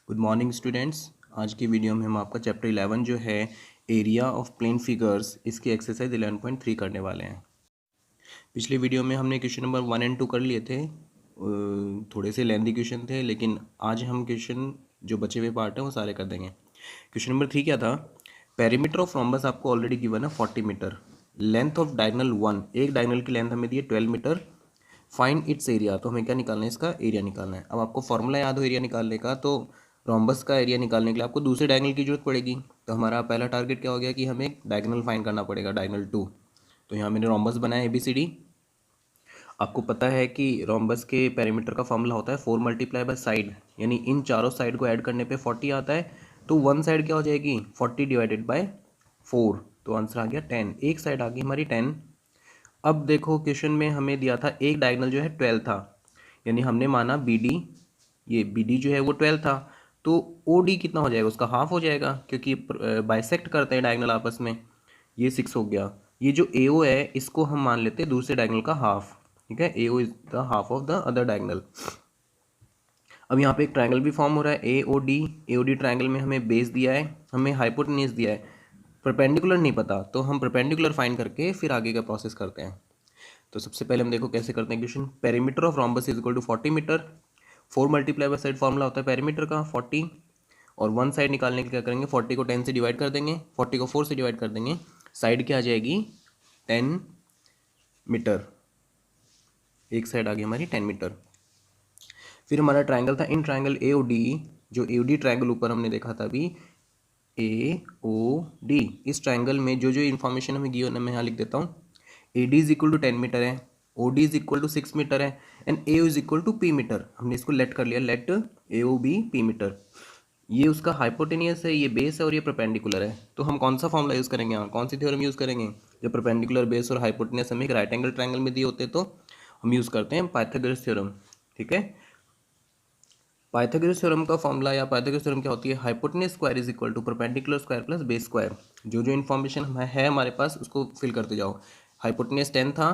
Good morning students. आज की video में हम आपका चैप्टर 11 जो है एरिया ऑफ प्लेन फिगर्स इसकी एक्सरसाइज 11.3 करने वाले हैं। पिछले वीडियो में हमने क्वेश्चन नंबर 1 एंड 2 कर लिए थे। थोड़े से लेंदी क्वेश्चन थे, लेकिन आज हम क्वेश्चन जो बचे हुए पार्ट हैं वो सारे कर देंगे। क्वेश्चन नंबर 3 क्या था? पेरीमीटर ऑफ रोम्बस आपको ऑलरेडी गिवन है 40 मीटर। लेंथ ऑफ डायगोनल 1, एक डायगोनल की लेंथ हमें दी है 12 मीटर। फाइंड इट्स एरिया, तो हमें क्या निकालना है? इसका एरिया निकालना है। अब आपको फॉर्मूला याद हो एरिया निकालने का, तो रोम्बस का एरिया निकालने के लिए आपको दूसरे डायगोनल की जरूरत पड़ेगी। तो हमारा पहला टारगेट क्या हो गया कि हमें डायगोनल फाइंड करना पड़ेगा, डायगोनल 2। तो यहाँ मैंने रोम्बस बनाया ABCD। आपको पता है कि रोम्बस के पेरीमीटर का फॉर्मूला होता है 4 मल्टीप्लाई बाय साइड, यानी इन चारों साइड को ऐड करने पे 40 आता है। तो वन साइड क्या हो जाएगी? 40 डिवाइडेड बाय 4, तो आंसर आ गया 10। एक साइड आ गई हमारी 10। अब देखो क्वेश्चन में हमें दिया था एक डायगोनल जो है 12 था, यानी हमने माना BD, ये BD जो है वो 12 था। तो OD कितना हो जाएगा? उसका हाफ हो जाएगा, क्योंकि बाइसेक्ट करते हैं डायगोनल आपस में। ये 6 हो गया। ये जो AO है इसको हम मान लेते हैं दूसरे डायगोनल का हाफ। ठीक है, AO is the half of the other diagonal. अब यहाँ पे एक ट्रायंगल भी फॉर्म हो रहा है AOD ट्रायंगल में हमें बेस दिया है, हमें हाइपोटेन्यूज दिया है, परपेंडिकुलर नहीं पता, तो हम परपेंडिकुलर फाइंड करके फिर आगे का प्रोसेस करते हैं। तो सबसे पहले हम देखो कैसे करते हैं question. Perimeter of rhombus is equal to 40 metre. 4 multiply by side formula होता है पेरीमीटर का 40, और वन साइड निकालने के लिए क्या करेंगे? 40 को 10 से डिवाइड कर देंगे, 40 को 4 से डिवाइड कर देंगे, साइड क्या आ जाएगी? 10 मीटर। एक साइड आ गई हमारी 10 मीटर। फिर हमारा ट्राइंगल था इन ट्राइंगल AOD, जो AOD ट्राइंगल ऊपर हमने देखा था अभी, AOD, इस ट्राइंगल में जो जो इन्फॉर्मेशन हमें गिवन है मैं यहाँ लिख देता हूँ। AD is equal to 10 metre है, OD is equal to 6 metre है, and AO is equal to P metre. हमने इसको लेट कर लिया, let AO be P metre. ये उसका हाइपोटेनियस है, ये बेस है, और ये परपेंडिकुलर है। तो हम कौन सा फॉर्मूला यूज़ करेंगे यहाँ? कौन सी थ्योरम यूज़ करेंगे? जब परपेंडिकुलर, बेस और हाइपोटेनियस हमें एक राइट एंगल ट्राइंगल में दिए होते तो हम यूज़ करते हैं पाइथागोरस थ्योरम। ठीक है, पाइथागोरस थ्योरम का फॉर्मूला या पाइथागोरस थ्योरम क्या होती है? Hypotenuse square is equal to perpendicular square plus base square. जो जो इन्फॉर्मेशन है हमारे पास उसको फिल करते जाओ। हाइपोटेन्यूज 10 था,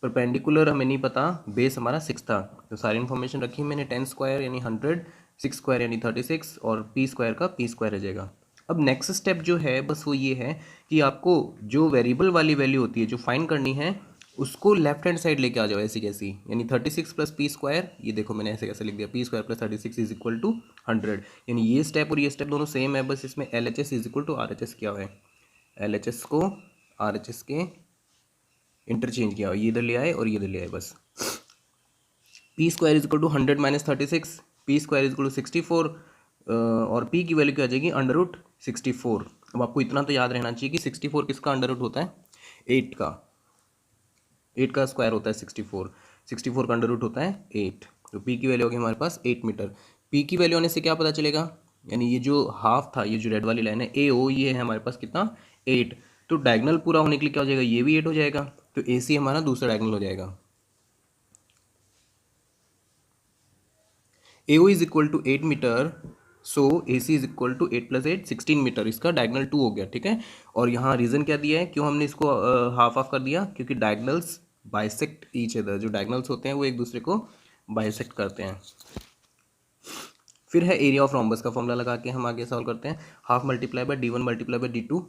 परपेंडिकुलर हमें नहीं पता, बेस हमारा 6 था, तो सारी इन्फॉर्मेशन रखी मैंने। 10 स्क्वायर यानी 100, 6 स्क्वायर यानी 36, और P स्क्वायर का P स्क्वायर रह जाएगा। अब नेक्स्ट स्टेप जो है बस वो ये है कि आपको जो वेरिएबल वाली वैल्यू होती है जो फाइंड करनी है उसको लेफ्ट हैंड साइड लेके आ जाओ, ऐसी कैसी, यानी 36 प्लस P स्क्वायर। ये देखो मैंने ऐसे कैसे लिख दिया, P square plus 36 is equal to 100। यानी ये स्टेप और ये स्टेप दोनों सेम है, बस इसमें LHS is equal to RHS किया हुआ है। LHS को RHS के इंटरचेंज किया, ये इधर ले आए और ये इधर ले आए बस। P square is equal to 100 minus 36, P square is equal to 64, और P की वैल्यू क्या आ जाएगी? Under root 64। अब आपको इतना तो याद रहना चाहिए कि 64 किसका अंडर रूट होता है? 8 का। 8 का स्क्वायर होता है 64, 64 का अंडर रूट होता है 8। तो P की वैल्यू होगी हमारे पास 8 मीटर। P की वैल्यू होने से क्या पता चलेगा? यानी ये जो हाफ था, ये जो रेड वाली लाइन है AO, ये है हमारे पास कितना? 8। तो डायगोनल पूरा होने के लिए क्या हो जाएगा? ये भी 8 हो जाएगा, तो AC हमारा दूसरा डायगोनल हो जाएगा। AO is equal to 8 metre, so AC is equal to 8 plus 8 16 metre. इसका डायगोनल 2 हो गया। ठीक है, और यहाँ रीज़न क्या दिया है, क्यों हमने इसको हाफ ऑफ कर दिया? क्योंकि डायगोनल्स बाइसेक्ट ईच अदर, जो डायगोनल्स होते हैं वो एक दूसरे को बाइसेक्ट करते हैं। फिर है एरिया ऑफ रोम्बस का फॉर्मूला लगा के हम आगे सॉल्व करते हैं। Half multiply by D1 multiply by D2,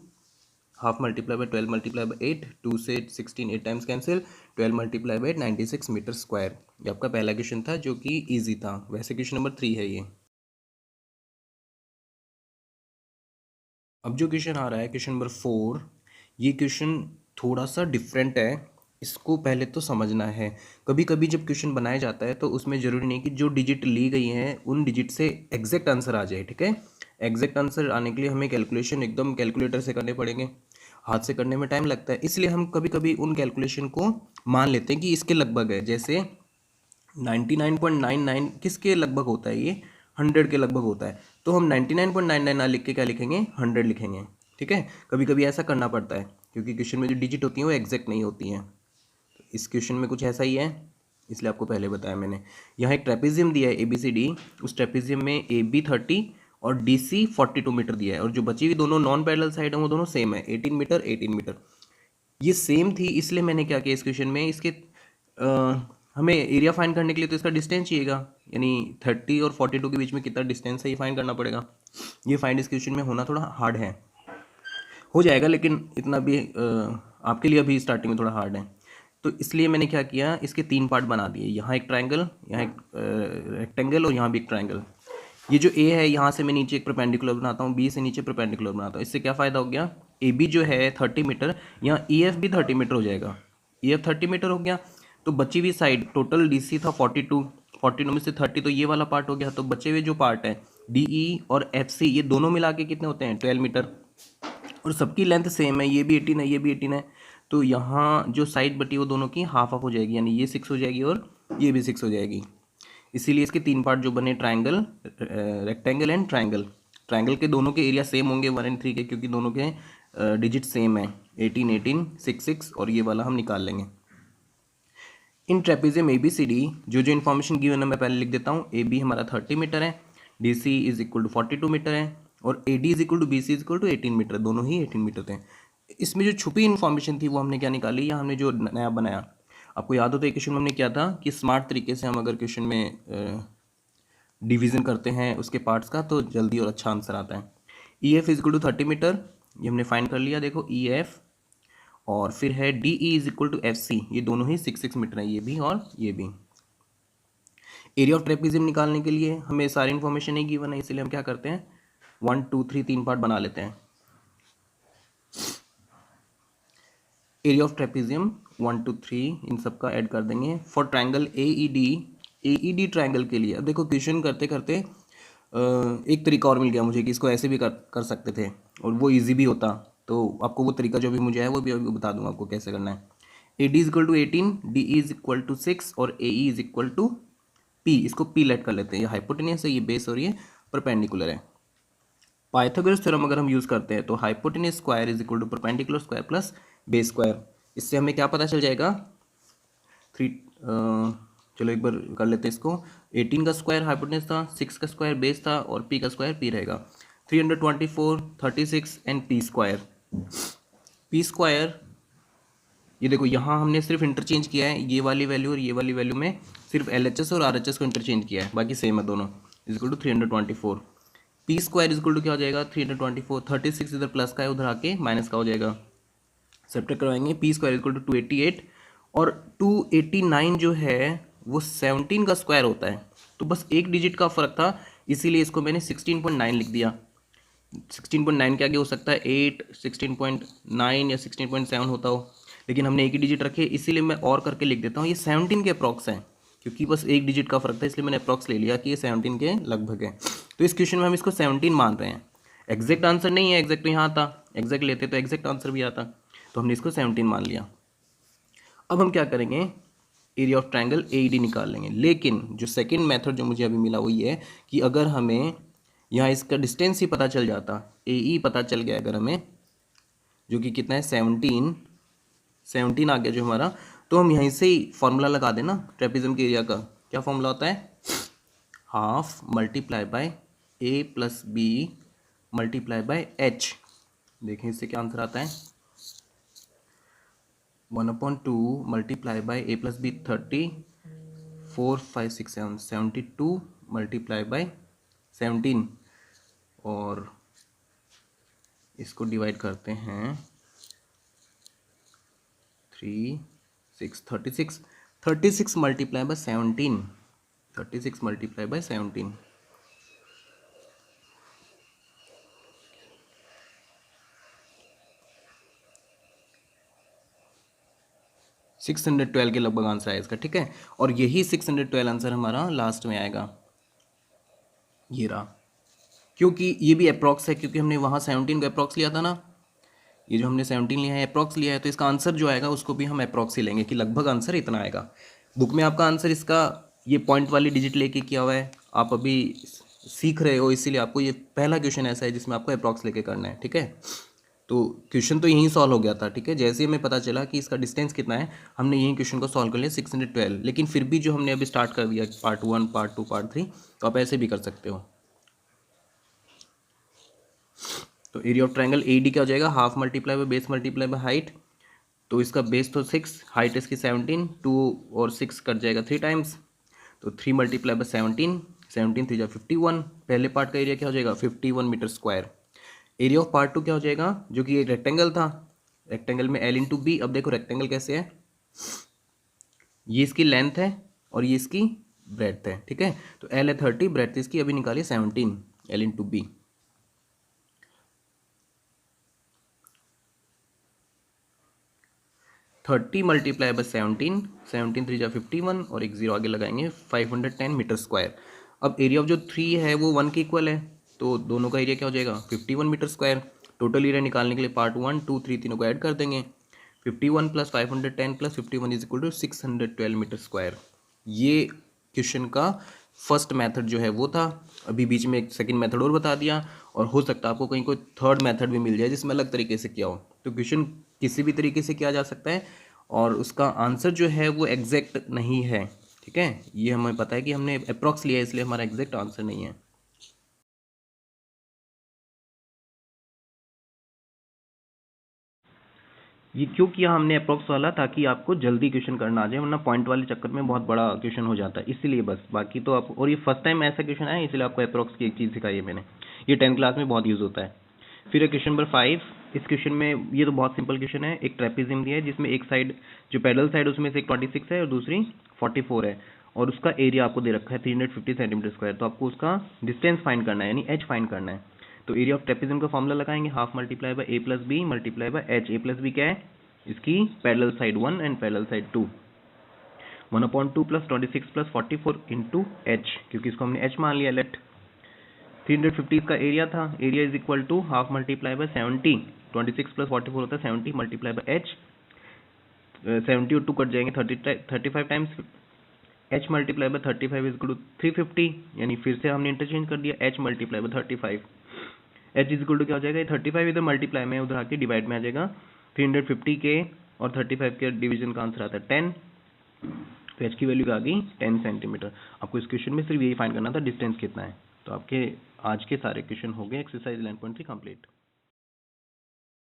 half multiply by 12 multiply by 8, 2 से 16 8 times cancel, 12 multiply by 96 metre square. ये आपका पहला क्वेश्चन था जो कि ईजी था। वैसे क्वेश्चन नंबर 3 है ये। अब जो क्वेश्चन आ रहा है क्वेश्चन नंबर 4, ये क्वेश्चन थोड़ा सा डिफरेंट है, इसको पहले तो समझना है। कभी कभी जब क्वेश्चन बनाया जाता है तो उसमें ज़रूरी नहीं कि जो डिजिट ली गई हैं उन डिजिट से एग्जैक्ट आंसर आ जाए। ठीक है, एग्जैक्ट आंसर आने के लिए हमें कैलकुलेशन एकदम कैलकुलेटर से करने पड़ेंगे, हाथ से करने में टाइम लगता है, इसलिए हम कभी कभी उन कैलकुलेशन को मान लेते हैं कि इसके लगभग है। जैसे 99.99 किसके लगभग होता है? ये 100 के लगभग होता है, तो हम 99.99 ना लिख के क्या लिखेंगे? 100 लिखेंगे। ठीक है, कभी कभी ऐसा करना पड़ता है क्योंकि क्वेश्चन में जो डिजिट होती हैं वो एग्जैक्ट नहीं होती हैं। तो इस क्वेश्चन में कुछ ऐसा ही है, इसलिए आपको पहले बताया मैंने। यहाँ एक ट्रेपेजियम दिया है ABCD, उस ट्रेपेजियम में AB 30 और DC 42 मीटर दिया है, और जो बची हुई दोनों नॉन पैरेलल साइड है वो दोनों सेम है, 18 मीटर 18 मीटर। ये सेम थी, इसलिए मैंने क्या किया इस क्वेश्चन में, इसके हमें एरिया फाइंड करने के लिए तो इसका डिस्टेंस चाहिएगा, यानी 30 और 42 के बीच में कितना डिस्टेंस है ये फाइंड करना पड़ेगा। ये फाइंड इस क्वेश्चन में होना थोड़ा हार्ड है, हो जाएगा लेकिन इतना भी आपके लिए अभी स्टार्टिंग में थोड़ा हार्ड है। तो इसलिए मैंने क्या किया, इसके 3 पार्ट बना दिए, यहाँ एक ट्रायंगल, यहाँ एक रेक्टेंगल और यहाँ भी एक ट्रायंगल। ये जो ए है यहाँ से मैं नीचे एक परपेंडिकुलर बनाता हूँ, बी से नीचे परपेंडिकुलर बनाता हूँ। इससे क्या फ़ायदा हो गया, ए बी जो है 30 मीटर, यहाँ ई एफ भी 30 मीटर हो जाएगा, ई एफ 30 मीटर हो गया। तो बची हुई साइड, टोटल डी सी था 42 में से 30 तो ये वाला पार्ट हो गया। तो बचे हुए जो पार्ट है डी ई और एफ सी, ये दोनों मिला के कितने होते हैं 12 मीटर, और सबकी लेंथ सेम है, ये भी 18 है, ये भी 18 है। तो यहाँ जो साइड बटी वो दोनों की हाफ हाफ हो जाएगी, यानी ये 6 हो जाएगी और ये भी 6 हो जाएगी। इसीलिए इसके 3 पार्ट जो बने, triangle, rectangle and triangle. Triangle के दोनों के एरिया सेम होंगे 1 और 3 के, क्योंकि दोनों के डिजिट सेम है, 18 18 6 6, और ये वाला हम निकाल लेंगे। In trapezium A B C D जो जो इन्फॉर्मेशन गिवन है मैं पहले लिख देता हूँ। ए बी हमारा 30 मीटर है, D C is equal to 42 metre है, और A D is equal to B C is equal to 18 metre, दोनों ही 18 मीटर थे। इसमें जो छुपी इन्फॉर्मेशन थी वो हमने क्या निकाली, या हमने जो नया बनाया, आपको याद हो तो एक क्वेश्चन में हमने किया था कि स्मार्ट तरीके से हम अगर क्वेश्चन में डिवीज़न करते हैं उसके पार्ट्स का तो जल्दी और अच्छा आंसर आता है। E F is equal to 30 metre, ये हमने फाइंड कर लिया, देखो ई एफ, और फिर है D E is equal to F C, ये दोनों ही 6 6 मीटर है, ये भी और ये भी। एरिया ऑफ ट्रेपेजियम निकालने के लिए हमें सारी इन्फॉर्मेशन नहीं गिवन है, इसलिए हम क्या करते हैं 1 2 3 3 पार्ट बना लेते हैं। एरिया ऑफ ट्रेपेजियम 1 2 3 इन सब का ऐड कर देंगे। For triangle A E D triangle के लिए, अब देखो क्वेश्चन करते करते एक तरीका और मिल गया मुझे कि इसको ऐसे भी कर सकते थे और वो इजी भी होता। तो आपको वो तरीका जो भी मुझे है वो भी अभी बता दूंगा आपको कैसे करना है। A D is equal to 18, D E is equal to 6 और A E is equal to P, इसको पी लेट कर लेते हैं। ये हाइपोटेनियस है, ये बेस और ये परपेंडिकुलर है। पाइथागोरस थ्योरम अगर हम यूज़ करते हैं तो hypotenuse square is equal to perpendicular square plus base square. इससे हमें क्या पता चल जाएगा, 3 चलो एक बार कर लेते हैं इसको। 18 का स्क्वायर हाइपोटेनस था, 6 का स्क्वायर बेस था, और पी का स्क्वायर पी रहेगा। 324 36 एंड पी स्क्वायर, ये देखो यहाँ हमने सिर्फ इंटरचेंज किया है, ये वाली वैल्यू और ये वाली वैल्यू में सिर्फ LHS और RHS को इंटरचेंज किया है, बाकी सेम है दोनों, is equal to 324। P square is equal to क्या हो जाएगा 324, 36 इधर प्लस का है, उधर आके माइनस का हो जाएगा, सब्ट्रैक्ट करवाएंगे। P square is equal to 288, और 289 जो है वो 17 का स्क्वायर होता है, तो बस एक डिजिट का फर्क था, इसीलिए इसको मैंने 16.9 लिख दिया। 16.9 के आगे हो सकता है 8, 16.9 या 16.7 होता हो, लेकिन हमने एक ही डिजिट रखे, इसीलिए मैं और करके लिख देता हूँ। ये 17 के अप्रॉक्स है, क्योंकि बस एक डिजिट का फर्क था, इसलिए मैंने अप्रॉक्स ले लिया कि ये 17 के लगभग है। तो इस क्वेश्चन में हम इसको 17 मान रहे हैं। एग्जैक्ट आंसर नहीं है, एग्जैक्ट तो यहाँ था, एग्जैक्ट लेते तो एग्जैक्ट आंसर भी आता, तो हमने इसको 17 मान लिया। अब हम क्या करेंगे, एरिया ऑफ ट्रायंगल AED निकाल लेंगे। लेकिन जो सेकंड मेथड जो मुझे अभी मिला वो ये है कि अगर हमें यहाँ इसका डिस्टेंस ही पता चल जाता, AE पता चल गया अगर हमें, जो कि कितना है 17 आ गया जो हमारा, तो हम यहीं से ही फॉर्मूला लगा देना ट्रेपेजियम के एरिया का। क्या फॉर्मूला होता है, half multiply by A plus B multiply by H। देखें इससे क्या आंसर आता है, 1/2 multiply by A plus B 30, 4 5 6 7 72 multiply by 17, और इसको डिवाइड करते हैं 3 6 36 मल्टीप्लाई बाय 17, 36 मल्टीप्लाई बाय 17, 612 के लगभग आंसर आया इसका, ठीक है। और यही 612 आंसर हमारा लास्ट में आएगा, ये रहा, क्योंकि ये भी अप्रॉक्स है, क्योंकि हमने वहाँ 17 का अप्रॉक्स लिया था ना, ये जो हमने 17 लिया है अप्रॉक्स लिया है, तो इसका आंसर जो आएगा उसको भी हम अप्रॉक्स ही लेंगे कि लगभग आंसर इतना आएगा। बुक में आपका आंसर इसका ये पॉइंट वाली डिजिट लेके किया हुआ है, आप अभी सीख रहे हो, इसीलिए आपको ये पहला क्वेश्चन ऐसा है जिसमें आपको अप्रॉक्स लेके करना है, ठीक है। तो क्वेश्चन तो यहीं सॉल्व हो गया था, ठीक है। जैसे ही हमें पता चला कि इसका डिस्टेंस कितना है, हमने यही क्वेश्चन को सॉल्व कर लिया 612। लेकिन फिर भी जो हमने अभी स्टार्ट कर दिया पार्ट 1 पार्ट 2 पार्ट 3, तो आप ऐसे भी कर सकते हो। तो एरिया ऑफ ट्रायंगल AD क्या हो जाएगा, half multiply by base multiply by height, तो इसका बेस तो 6, हाइट इसकी 17, 2 और 6 कट जाएगा 3 टाइम्स, तो 3 मल्टीप्लाई बाय 17, 17 3 जा 51। पहले पार्ट का एरिया क्या हो जाएगा 51 metre square. Area of part 2 क्या हो जाएगा, जो कि एक रेक्टेंगल था, रेक्टेंगल में L इंटू बी। अब देखो रेक्टेंगल कैसे है, ये इसकी लेंथ है और ये इसकी ब्रेड्थ है, ठीक है। तो L है 30, ब्रेड्थ इसकी अभी निकालिए 17, L into B. 30 multiply by 17, 17 3 जा 51 और एक जीरो आगे लगाएंगे, 510 मीटर स्क्वायर। अब एरिया ऑफ जो 3 है वो 1 के इक्वल है, तो दोनों का एरिया क्या हो जाएगा 51 मीटर स्क्वायर। टोटल एरिया निकालने के लिए पार्ट 1 2 3 तीनों को ऐड कर देंगे, 51 plus 510 plus 51 is equal to 612 metre square. ये क्वेश्चन का फर्स्ट मेथड जो है वो था। अभी बीच में एक सेकंड मेथड और बता दिया, और हो सकता है आपको कहीं कोई थर्ड मेथड भी मिल जाए जिसमें अलग तरीके से किया हो। तो क्वेश्चन किसी भी तरीके से किया जा सकता है और उसका आंसर जो है वो एग्जैक्ट नहीं है, ठीक है। ये हमें पता है कि हमने अप्रॉक्स लिया है, इसलिए हमारा एग्जैक्ट आंसर नहीं है। ये क्यों किया हमने अप्रॉक्स वाला, ताकि आपको जल्दी क्वेश्चन करना आ जाए, वरना पॉइंट वाले चक्कर में बहुत बड़ा क्वेश्चन हो जाता है, इसीलिए बस। बाकी तो आप, और ये फर्स्ट टाइम ऐसा क्वेश्चन आया इसलिए आपको अप्रॉक्स की एक चीज़ सिखाई है मैंने, ये 10th क्लास में बहुत यूज़ होता है। फिर है क्वेश्चन नंबर 5। इस क्वेश्चन में ये तो बहुत सिंपल क्वेश्चन है, एक ट्रेपेजियम दिया है जिसमें एक साइड जो पैडल साइड उसमें से एक 26 है और दूसरी 44 है, और उसका एरिया आपको दे रखा है 350 सेंटीमीटर स्क्वायर। तो आपको उसका डिस्टेंस फाइंड करना है, यानी एच फाइंड करना है। तो एरिया ऑफ ट्रेपेजियम का फॉर्मूला लगाएंगे, half multiply by A plus B multiply by H. A plus B क्या है, इसकी parallel side 1 and parallel side 2, 1/2 plus 26 plus 44 into H, क्योंकि इसको हमने एच मान लिया। लेट 350 इसका एरिया था, area is equal to half multiply by 70, 26 plus 44 होता है 70 मल्टीप्लाई बाय एच, 70 और 2 कट जाएंगे 35 times, H multiply by 35 is equal to 350, यानी फिर से हमने इंटरचेंज कर दिया, H multiply by 35, H is equal to क्या हो जाएगा, 35 इधर मल्टीप्लाई में उधर आके डिवाइड में आ जाएगा, 350 के और 35 के डिवीजन का आंसर आता है 10, तो एच की वैल्यू आ गई 10 सेंटीमीटर। आपको इस क्वेश्चन में सिर्फ यही फाइंड करना था डिस्टेंस कितना है। तो आपके आज के सारे क्वेश्चन हो गए एक्सरसाइज 11.3 कंप्लीट।